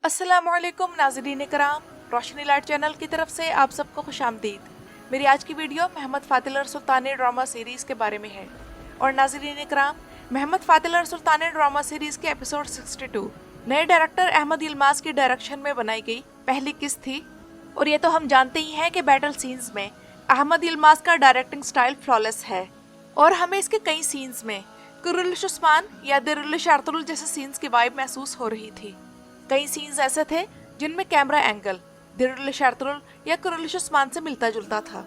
अस्सलामुअलैकुम नाज़रीन कराम, रोशनी लाइट चैनल की तरफ से आप सबको खुशामदीद। मेरी आज की वीडियो मोहम्मद फातिल और सुल्तान ड्रामा सीरीज़ के बारे में है। और नाज़रीन कराम, मोहम्मद फातिल और सुल्तान ड्रामा सीरीज़ के एपिसोड 62 नए डायरेक्टर अहमद इल्मास की डायरेक्शन में बनाई गई पहली किस्त थी। और ये तो हम जानते ही हैं कि बैटल सीन्स में अहमद इल्मास का डायरेक्टिंग स्टाइल फ्लॉलेस है और हमें इसके कई सीन्स में कुर्रुश उस्मान या दिरुश अर्तुल जैसे सीन्स की वाइब महसूस हो रही थी। कई सीन्स ऐसे थे जिनमें कैमरा एंगल दिरुश अर्तुल या कुर्रुश उस्मान से मिलता जुलता था।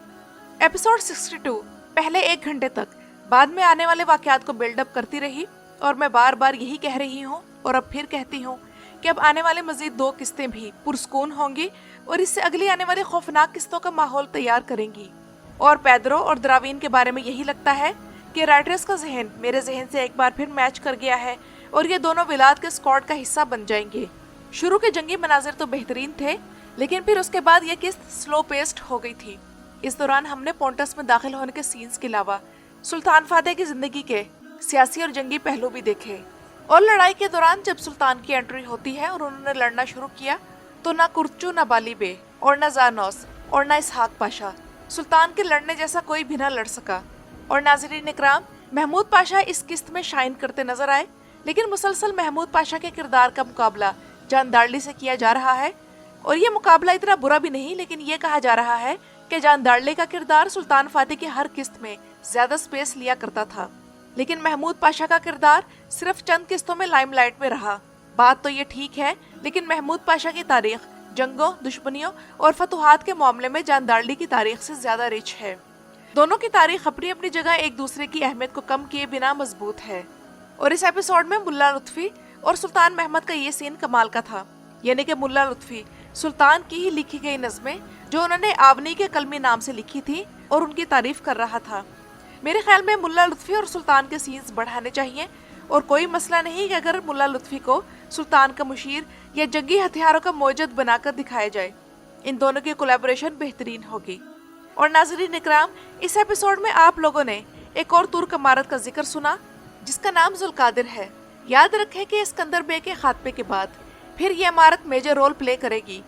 एपिसोड 62 पहले 1 घंटे तक बाद में आने वाले वाकयात को बिल्डअप करती रही और मैं बार बार यही कह रही हूँ और अब फिर कहती हूँ कि अब आने वाले मजीद 2 किस्तें भी पुरस्कून होंगी और इससे अगली आने वाली खौफनाक किस्तों का माहौल तैयार करेंगी। और पेड्रो और द्रावीन के बारे में यही लगता है कि राइटर्स का जहन मेरे जहन से एक बार फिर मैच कर गया है और ये दोनों विलाद के स्क्वाड का हिस्सा बन जाएंगे। शुरू के जंगी मनाजिर तो बेहतरीन थे, लेकिन फिर उसके बाद ये किस्त स्लो पेस्ड हो गई थी। इस दौरान हमने पोंटस में दाखिल होने के सीन्स के अलावा सुल्तान फातेह की जिंदगी के सियासी और जंगी पहलू भी देखे। और लड़ाई के दौरान जब सुल्तान की एंट्री होती है और उन्होंने लड़ना शुरू किया तो ना कुर्चू, ना बाली बे और ना जानौस और ना इसहाक पाशा सुल्तान के लड़ने जैसा कोई भी ना लड़ सका। और नाज़रीन इकराम, महमूद पाशा इस किस्त में शाइन करते नजर आए, लेकिन मुसलसल महमूद पाशा के किरदार का मुकाबला जानदारली से किया जा रहा है। और ये मुकाबला इतना बुरा भी नहीं, लेकिन ये कहा जा रहा है कि जानदारली का किरदार सुल्तान फातेह की हर किस्त में ज्यादा स्पेस लिया करता था, लेकिन महमूद पाशा का किरदार सिर्फ चंद किस्तों में लाइमलाइट में रहा। बात तो ये ठीक है, लेकिन महमूद पाशा की तारीख जंगों, दुश्मनियों और फतुहात के मामले में जानदारली की तारीख से ज्यादा रिच है। दोनों की तारीख अपनी अपनी जगह एक दूसरे की अहमियत को कम किए बिना मजबूत है। और इस एपिसोड में मुल्ला लुत्फी और सुल्तान महमद का ये सीन कमाल का था, यानी कि मुल्ला लुत्फी सुल्तान की ही लिखी गई नज़में जो उन्होंने आवनी के कलमी नाम से लिखी थी और उनकी तारीफ कर रहा था। मेरे ख्याल में मुल्ला लुत्फी और सुल्तान के सीन्स बढ़ाने चाहिए और कोई मसला नहीं कि अगर मुल्ला लुत्फी को सुल्तान का मुशीर या जंगी हथियारों का मौजद बनाकर दिखाया जाए। इन दोनों की कोलैबोरेशन बेहतरीन होगी। और नाज़रीन इकराम, इस एपिसोड में आप लोगों ने एक और तुर्क इमारत का जिक्र सुना जिसका नाम जुल्कादिर है। याद रखें कि इस्कंदर बे के खात्मे के बाद फिर ये इमारत मेजर रोल प्ले करेगी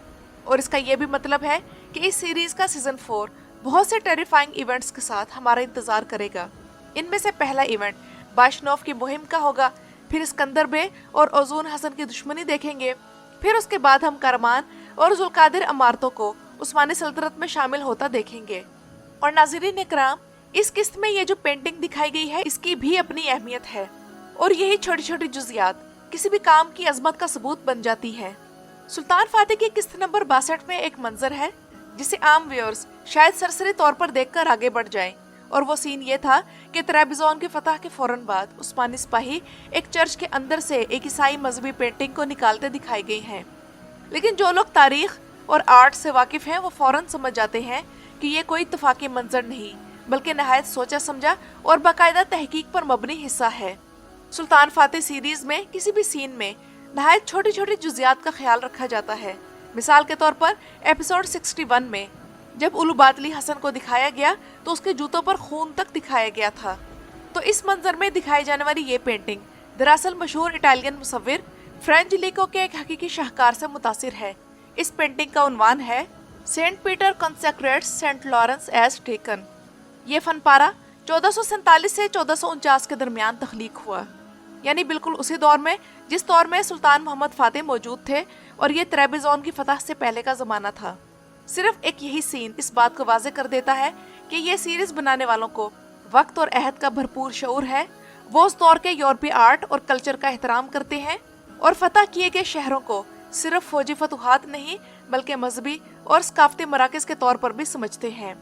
और इसका ये भी मतलब है कि इस सीरीज का सीजन 4 बहुत से टेरिफाइंग इवेंट्स के साथ हमारा इंतजार करेगा। इनमें से पहला इवेंट बाशनोफ की मुहिम का होगा, फिर इस्कंदर बे और ओजून हसन की दुश्मनी देखेंगे, फिर उसके बाद हम करमान और जुल्कादिर इमारतों को उस्मानी सल्तनत में शामिल होता देखेंगे। और नाज़रीन इकराम, इस किस्त में ये जो पेंटिंग दिखाई गई है इसकी भी अपनी अहमियत है और यही छोटी छोटी जुजियात किसी भी काम की अजमत का सबूत बन जाती है। सुल्तान फातेह की किस्त नंबर 62 में एक मंजर है जिसे आम व्यूअर्स शायद सरसरी तौर पर देखकर आगे बढ़ जाएं, और वो सीन ये था कि त्रैबिज़ोन की फतह के फौरन बाद उस्मानी सिपाही एक चर्च के अंदर से एक ईसाई मजहबी पेंटिंग को निकालते दिखाई गई हैं। लेकिन जो लोग तारीख और आर्ट से वाकिफ हैं वो फौरन समझ जाते हैं कि ये कोई इत्तफाकी मंजर नहीं बल्कि नहायत सोचा समझा और बाकायदा तहकीक पर मबनी हिस्सा है। सुल्तान फातेह सीरीज में किसी भी सीन में नहायत छोटी छोटी जुजियात का ख्याल रखा जाता है। मिसाल के तौर पर एपिसोड 61 में जब उलुबातली हसन को दिखाया गया तो उसके जूतों पर खून तक दिखाया गया था। तो इस मंजर में दिखाई जाने वाली ये पेंटिंग दरअसल मशहूर इटालियन मुसव्विर फ्रेंजिलिको के एक हकीकी शाहकार से मुतासिर है। इस पेंटिंग का उन्वान है Saint Peter consecrates Saint Lawrence as deacon. ये फनपारा 1447 से 1449 के दरमियान तख्लीक हुआ, यानी बिल्कुल उसी दौर में जिस दौर में सुल्तान मोहम्मद फातेह मौजूद थे और ये त्रैबिज़ोन की फतह से पहले का ज़माना था। सिर्फ एक यही सीन इस बात को वाज़े कर देता है कि ये सीरीज बनाने वालों को वक्त और अहद का भरपूर शऊर है। वो उस दौर के यूरोपीय आर्ट और कल्चर का एहतराम करते हैं और फतह किए गए शहरों को सिर्फ फौजी फतुहात नहीं बल्कि मजहबी और सकाफती मराकज़ के तौर पर भी समझते हैं।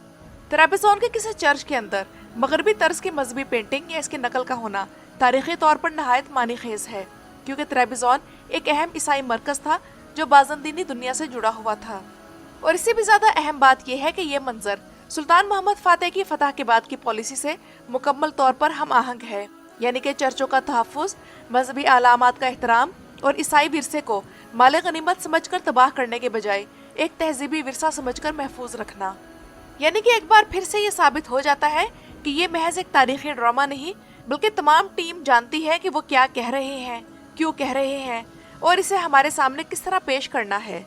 त्रैबिज़ोन के किसी चर्च के अंदर मगरबी तर्ज की मजहबी पेंटिंग या इसकी नकल का होना तारीखी तौर पर नहायत मानी खेज है, क्योंकि त्रैबिज़ोन एक अहम ईसाई मरकज था जो बाज़ंदीनी दुनिया से जुड़ा हुआ था। और इससे भी ज्यादा अहम बात यह है कि यह मंजर सुल्तान मोहम्मद फातेह की फतह के बाद की पॉलिसी से मुकम्मल तौर पर हम आहंग है, यानी कि चर्चों का तहफ़्फ़ुज़, मजहबी अलामात का एहतराम और ईसाई विरसे को माले गनीमत समझकर तबाह करने के बजाय एक तहजीबी विरसा समझकर महफूज रखना। यानी कि एक बार फिर से ये साबित हो जाता है कि ये महज एक तारीखी ड्रामा नहीं बल्कि तमाम टीम जानती है कि वो क्या कह रहे हैं, क्यों कह रहे हैं और इसे हमारे सामने किस तरह पेश करना है।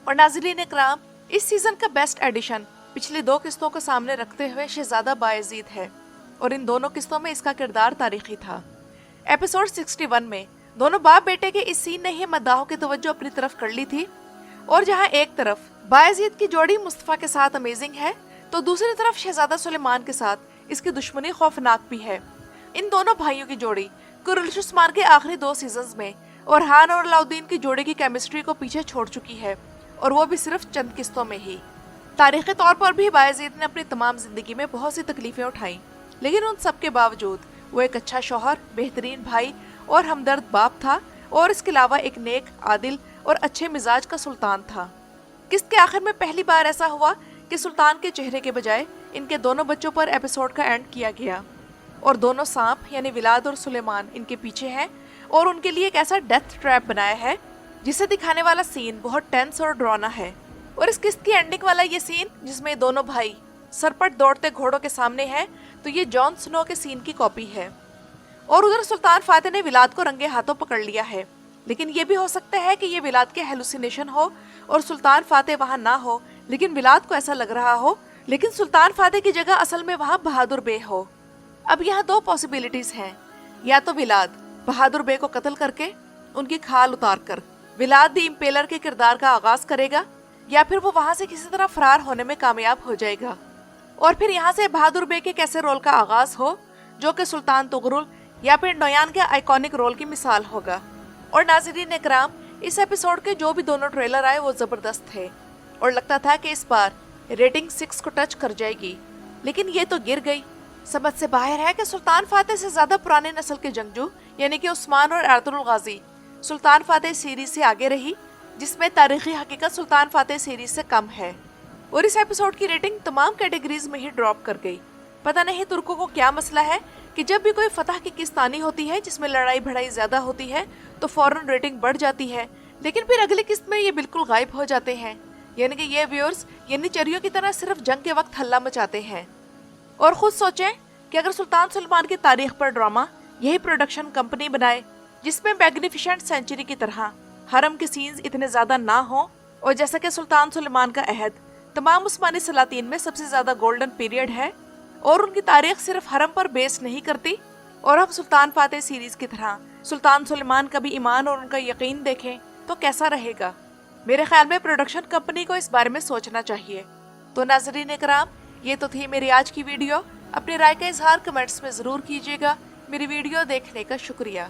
और नाज़रीन इकराम, इस सीजन का बेस्ट एडिशन पिछली 2 किस्तों को सामने रखते हुए शहजादा बायजीद है और इन दोनों किस्तों में इसका किरदार तारीखी था। एपिसोड 61 में दोनों बाप बेटे के इस सीन ने ही मद्दाहों की तवज्जो अपनी तरफ कर ली थी और जहां एक तरफ बायजीद की जोड़ी मुस्तफा के साथ अमेजिंग है तो दूसरी तरफ शहजादा सुलेमान के साथ इसकी दुश्मनी खौफनाक भी है। इन दोनों भाइयों की जोड़ी कुरैश उस्मान के आखिरी 2 सीजन्स में और हान और अलाउद्दीन की जोड़ी की केमिस्ट्री को पीछे छोड़ चुकी है और वो भी सिर्फ चंद किस्तों में ही। तारीखी तौर पर भी बायजीद ने अपनी तमाम जिंदगी में बहुत सी तकलीफें उठाई, लेकिन उन सब के बावजूद वो एक अच्छा शौहर, बेहतरीन भाई और हमदर्द बाप था और इसके अलावा एक नेक, आदिल और अच्छे मिजाज का सुल्तान था। किस्त के आखिर में पहली बार ऐसा हुआ कि सुल्तान के चेहरे के बजाय इनके दोनों बच्चों पर एपिसोड का एंड किया गया और दोनों सांप यानी विलाद और सुलेमान इनके पीछे हैं और उनके लिए एक ऐसा डेथ ट्रैप बनाया है जिसे दिखाने वाला सीन बहुत टेंस और डरावना है। और इस किस्त की एंडिंग वाला ये सीन जिसमें दोनों भाई सरपट दौड़ते घोड़ों के सामने हैं तो ये जॉन स्नो के सीन की कॉपी है। और उधर सुल्तान फातेह ने विलाद को रंगे हाथों पकड़ लिया है, लेकिन ये भी हो सकता है कि ये विलाद के हेलुसिनेशन हो और सुल्तान फातेह वहां ना हो, लेकिन विलाद को ऐसा लग रहा हो, लेकिन सुल्तान फातेह की जगह असल में वहां बहादुर बे हो। अब यहाँ 2 पॉसिबिलिटीज हैं, या तो विलाद बहादुर बे को कत्ल करके उनकी खाल उतार कर विलाद द इम्पेलर के किरदार का आगाज करेगा, या फिर वो वहां से किसी तरह फरार होने में कामयाब हो जाएगा और फिर यहाँ से बहादुर बे के कैसे रोल का आगाज हो जो कि सुल्तान तुगरुल या फिर नोयान के आइकॉनिक रोल की मिसाल होगा। और नाज़रीन इकराम, इस एपिसोड के जो भी दोनों ट्रेलर आए वो जबरदस्त थे और लगता था कि इस बार रेटिंग 6 को टच कर जाएगी, लेकिन ये तो गिर गई। समझ से बाहर है कि सुल्तान फातेह से ज्यादा पुराने नस्ल के जंगजू यानी कि उस्मान और अरतुल गाजी सुल्तान फातेह सीरीज से आगे रही, जिसमें तारीखी हकीकत सुल्तान फातेह सीरीज से कम है। और इस एपिसोड की रेटिंग तमाम कैटेगरीज में ही ड्रॉप कर गई। पता नहीं तुर्कों को क्या मसला है कि जब भी कोई फतह की किस्त आनी होती है जिसमें लड़ाई भड़ाई ज्यादा होती है तो फौरन रेटिंग बढ़ जाती है, लेकिन फिर अगली किस्त में ये बिल्कुल गायब हो जाते हैं, यानी कि ये व्यूअर्स यानी चरियों की तरह सिर्फ जंग के वक्त हल्ला मचाते हैं। और खुद सोचें कि अगर सुल्तान सुलेमान की तारीख पर ड्रामा यही प्रोडक्शन कंपनी बनाए जिसमें मैग्निफिसेंट सेंचुरी की तरह हरम के सीन्स इतने ज्यादा ना हो और जैसा कि सुल्तान सुलेमान का अहद तमाम उस्मानी सलातीन में सबसे ज्यादा गोल्डन पीरियड है और उनकी तारीख सिर्फ हरम पर बेस नहीं करती और हम सुल्तान फातेह सीरीज की तरह सुल्तान सुलेमान का भी ईमान और उनका यकीन देखें तो कैसा रहेगा। मेरे ख्याल में प्रोडक्शन कंपनी को इस बारे में सोचना चाहिए। तो नाज़रीन इकराम, ये तो थी मेरी आज की वीडियो। अपनी राय का इजहार कमेंट्स में जरूर कीजिएगा। मेरी वीडियो देखने का शुक्रिया।